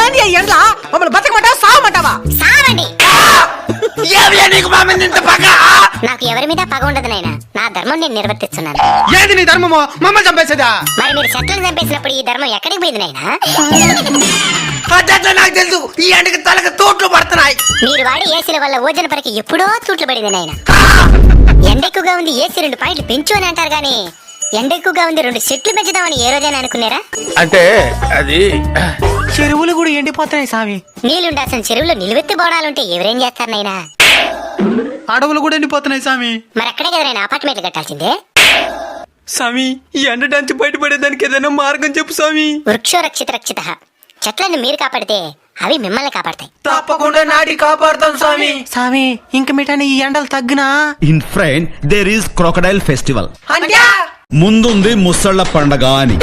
ఏంది ఎండ్ల మమ్మల్ని బతకమంటావా సావమంటావా? సావండి. నాకు ఎవరి మీద పగ ఉండదు నాయనా, నా ధర్మం నేను నిర్వర్తిస్తున్నాను. ఏంది నీ ధర్మమో? మమ్మల్ని చంపేసేదా? మరి మీరు చెట్లను చంపేసినప్పుడు ఈ ధర్మం ఎక్కడికి పోయింది నాయనా? నాకు తెలుసు, ఈ ఎండకి తలకు తోట్లు పడుతున్నాయి. మీరు వాడి ఏసీల వల్ల ఓజన పరకి ఎప్పుడో తూట్లు పడింది నాయనా. ఎండ ఎక్కువగా ఉంది, ఏసీ 2 పాయింట్లు పెంచు అని అంటారు గానీ ఎండ ఎక్కువగా ఉంది 2 చెట్లు పెంచుదామని ఏ రోజైనా అనుకున్నారా? అంటే అది చెరువులు కూడా ఎండిపోతున్నాయి సామి. నీళ్లుండాల్సిన చెరువులో నిలువెత్తి బోడాలుంటే ఎవరేం చేస్తారు నాయనా? అడవులు కూడా ఎండిపోతున్నాయి సామి. మరి అక్కడే కదా నాయనా అపార్ట్మెంట్లు కట్టాల్సిందే. సామి, ఈ ఎండ నుంచి బయటపడేదానికి ఏదైనా మార్గం చెప్పు సామి. వృక్షో రక్షిత రక్షిత. చెట్లను మీరు కాపాడితే అవి మిమ్మల్ని కాపాడతాయి. తప్పకుండా నాటి కాపాడుతాం సామి. సామి, ఇంక మిఠాని ఈ ఎండలు తగ్గునా? In front there is crocodile festival. అంటే ముందుంది ముసళ్ళ పండగ అని.